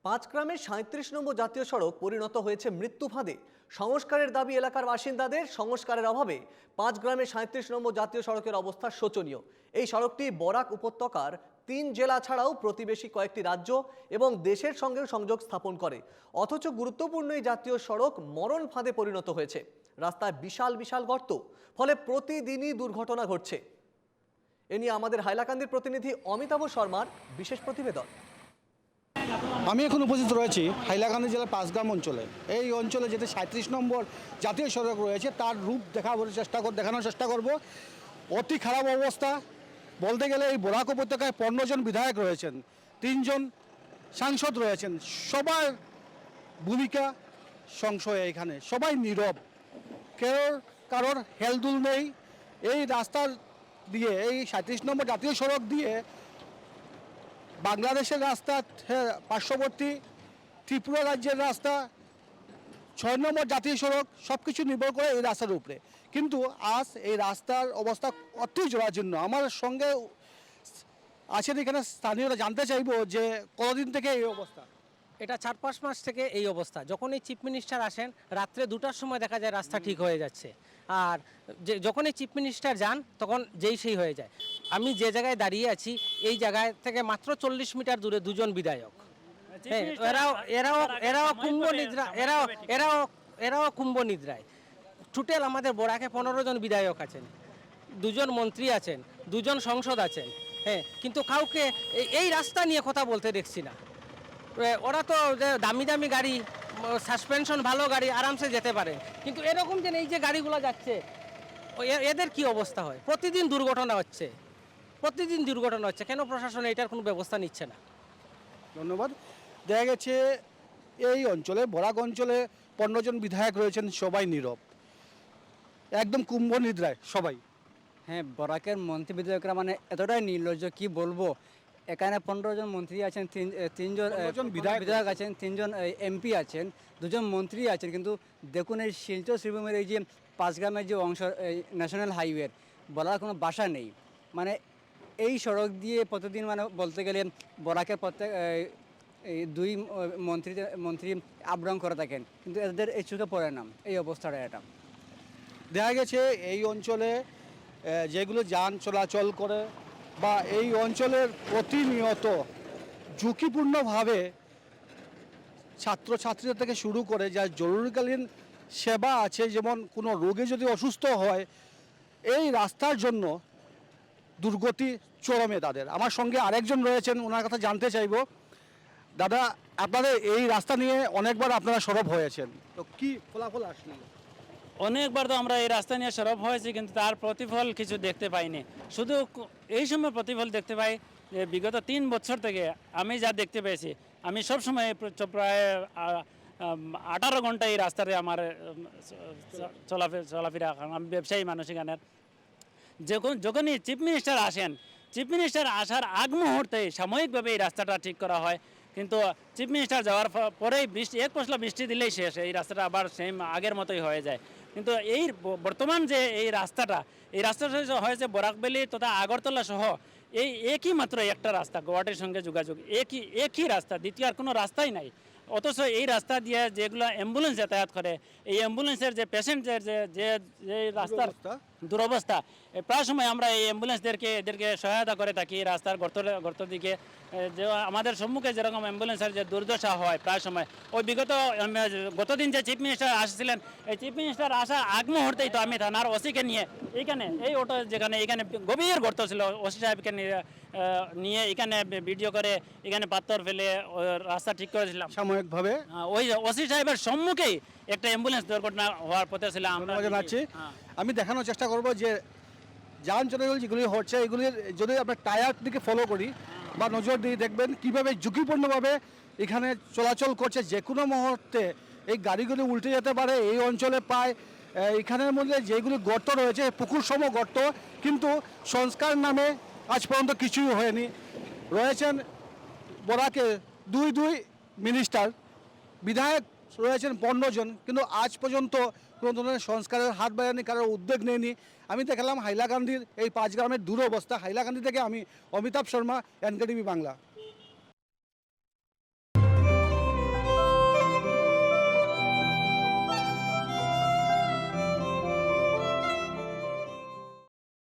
পাঁচগ্রামের ৩৭ নম্বর জাতীয় সড়ক পরিণত হয়েছে মৃত্যু ফাঁদে। সংস্কারের দাবি এলাকার বাসিন্দাদের। সংস্কারের অভাবে পাঁচগ্রামের ৩৭ নম্বর জাতীয় সড়কের অবস্থা শোচনীয়। এই সড়কটি বরাক উপত্যকার ৩ জেলা ছাড়াও প্রতিবেশী কয়েকটি রাজ্য এবং দেশের সঙ্গেও সংযোগ স্থাপন করে। অথচ গুরুত্বপূর্ণ এই জাতীয় সড়ক মরণ ফাঁদে পরিণত হয়েছে। রাস্তায় বিশাল বিশাল গর্ত, ফলে প্রতিদিনই দুর্ঘটনা ঘটছে। এ নিয়ে আমাদের হাইলাকান্দির প্রতিনিধি অমিতাভ শর্মার বিশেষ প্রতিবেদন। আমি এখন উপস্থিত রয়েছি হাইলাকান্দি জেলার পাঁচগ্রাম অঞ্চলে। এই অঞ্চলে যেতে ৩৭ নম্বর জাতীয় সড়ক রয়েছে তার রূপ দেখানোর চেষ্টা করব। অতি খারাপ অবস্থা বলতে গেলে এই বরাক উপত্যকায় ১৫ জন বিধায়ক রয়েছেন, ৩ জন সাংসদ রয়েছেন, সবার ভূমিকা সংশয়। এখানে সবাই নীরব, কারোর হেলদুল নেই। এই রাস্তার দিয়ে, এই ৩৭ নম্বর জাতীয় সড়ক দিয়ে বাংলাদেশের রাস্তা, পার্শ্ববর্তী ত্রিপুরা রাজ্যের রাস্তা, ৬ নম্বর জাতীয় সড়ক, সব কিছু নির্ভর করে এই রাস্তার উপরে। কিন্তু আজ এই রাস্তার অবস্থা অতি জরাজীর্ণ। আমার সঙ্গে আছেন এখানে স্থানীয়রা। জানতে চাইব যে কতদিন থেকে এই অবস্থা? এটা ৪-৫ মাস থেকে এই অবস্থা। যখনই চিফ মিনিস্টার আসেন রাত্রে ২টার সময় দেখা যায় রাস্তা ঠিক হয়ে যাচ্ছে, আর যখনই চিফ মিনিস্টার যান তখন সেই হয়ে যায়। আমি যে জায়গায় দাঁড়িয়ে আছি এই জায়গায় থেকে মাত্র ৪০ মিটার দূরে দুজন বিধায়ক। এরাও কুম্ভ নিদ্রা, এরাও কুম্ভ নিদ্রায়। টোটাল আমাদের বরাকে ১৫ জন বিধায়ক আছেন, 2 জন মন্ত্রী আছেন, 2 জন সংসদ আছেন। কিন্তু কাউকে এই রাস্তা নিয়ে কথা বলতে দেখছি না। ওরা তো দামি দামি গাড়ি, সাসপেনশন ভালো গাড়ি, আরামসে যেতে পারে। কিন্তু এরকম যে এই যে গাড়িগুলো যাচ্ছে, এদের কি অবস্থা হয়? প্রতিদিন দুর্ঘটনা হচ্ছে। কেন প্রশাসন এটার কোনো ব্যবস্থা নিচ্ছে না? ধন্যবাদ। দেখা গেছে এই অঞ্চলে, বরাক অঞ্চলে ১৫ জন বিধায়ক রয়েছেন, সবাই নীরব, একদম কুম্ভ নিদ্রায় সবাই। হ্যাঁ, বরাকের মন্ত্রী বিধায়করা মানে এতটাই নির্লজ্জ, কি বলবো। এখানে ১৫ জন মন্ত্রী আছেন, ৩ জন বিধায়ক আছেন, ৩ জন এমপি আছেন, 2 জন মন্ত্রী আছেন। কিন্তু দেখুন এই শিলচর শ্রীভূমির এই যে পাঁচগ্রামের যে অংশ, ন্যাশনাল হাইওয়ের বলার কোনো ভাষা নেই। মানে এই সড়ক দিয়ে প্রতিদিন মানে বলতে গেলে বরাকের প্রত্যেক এই 2 মন্ত্রী আপ-ডাউন করে থাকেন, কিন্তু এদের এই চোখে পড়ে না এই অবস্থাটা। এটা দেখা গেছে এই অঞ্চলে যেগুলো যান চলাচল করে বা এই অঞ্চলের প্রতিনিয়ত ঝুঁকিপূর্ণভাবে ছাত্রছাত্রীদের থেকে শুরু করে যা জরুরিকালীন সেবা আছে, যেমন কোনো রোগী যদি অসুস্থ হয়, এই রাস্তার জন্য দুর্গতি চরমে তাদের। আমার সঙ্গে আরেকজন রয়েছেন, ওনার কথা জানতে চাইব। দাদা, আপনাদের এই রাস্তা নিয়ে অনেকবার আপনারা সরব হয়েছেন, তো কি ফলাফল আসলো? অনেকবার তো আমরা এই রাস্তা নিয়ে সরব হয়েছি, কিন্তু তার প্রতিফল কিছু দেখতে পাইনি। শুধু এই সময় প্রতিফল দেখতে পাই যে বিগত 3 বছর থেকে আমি যা দেখতে পেয়েছি, আমি সবসময় প্রায় 18 ঘন্টা এই রাস্তাতে আমার চলাফেরা। আমি ব্যবসায়ী মানুষ। এখানের যখনই চিফ মিনিস্টার আসেন, চিফ মিনিস্টার আসার আগ মুহূর্তে সাময়িকভাবে এই রাস্তাটা ঠিক করা হয়, কিন্তু চিফ মিনিস্টার যাওয়ার পরেই এক পশলা বৃষ্টি দিলেই শেষ, এই রাস্তাটা আবার সেম আগের মতোই হয়ে যায়। কিন্তু এই বর্তমান যে এই রাস্তাটা হয়েছে বরাকবেলি তথা আগরতলা সহ এই একই মাত্র একটা রাস্তা, গুয়াহাটির সঙ্গে যোগাযোগ, একই রাস্তা, দ্বিতীয় আর কোনো রাস্তাই নাই। অথচ এই রাস্তা দিয়ে যেগুলো অ্যাম্বুলেন্স যাতায়াত করে, এই অ্যাম্বুলেন্সের যে পেশেন্টের যে রাস্তার দুরবস্থা, প্রায় সময় আমরা এই এদেরকে সহায়তা করে থাকি। রাস্তার গর্ত দিকে যে আমাদের সম্মুখে যেরকম অ্যাম্বুলেন্সের যে দুর্দশা হয় প্রায় সময়, ওই গতদিন যে চিফ মিনিস্টার আসছিলেন, এই চিফ মিনিস্টার আসার আগ মুহূর্তেই তো আমি থানার ওসিকে নিয়ে এইখানে এই অটো যেখানে এখানে গভীর গর্ত ছিল, ওসি সাহেবকে নিয়ে এখানে ভিডিও করে এখানে পাথর ফেলে রাস্তা ঠিক করেছিলাম সাময়িকভাবে। ওই ওসি সাহেবের সম্মুখেই একটা অ্যাম্বুলেন্স দুর্ঘটনা হওয়ার পথে ছিল। আমি দেখানোর চেষ্টা করব যে যান চলাচল যেগুলি হচ্ছে, এগুলির যদি আমরা টায়ার দিকে ফলো করি বা নজর দিয়ে দেখবেন কীভাবে ঝুঁকিপূর্ণভাবে এখানে চলাচল করছে। যে কোনো মুহূর্তে এই গাড়িগুলি উল্টে যেতে পারে। এই অঞ্চলে প্রায় এখানের মধ্যে যেগুলি গর্ত রয়েছে, পুকুর সম গর্ত, কিন্তু সংস্কার নামে আজ পর্যন্ত কিছুই হয়নি। রয়েছেন বরাকে 2 মিনিস্টার, বিধায়ক রয়েছেন 15 জন, কিন্তু আজ পর্যন্ত কোনো ধরনের সংস্কারের হাত বাড়ায়নি, কারোর উদ্যোগ নেয়নি। আমি দেখালাম হাইলাকান্দির এই পাঁচগ্রামের দুরবস্থা। হাইলাকান্দি থেকে আমি অমিতাভ শর্মা, NKTV বাংলা।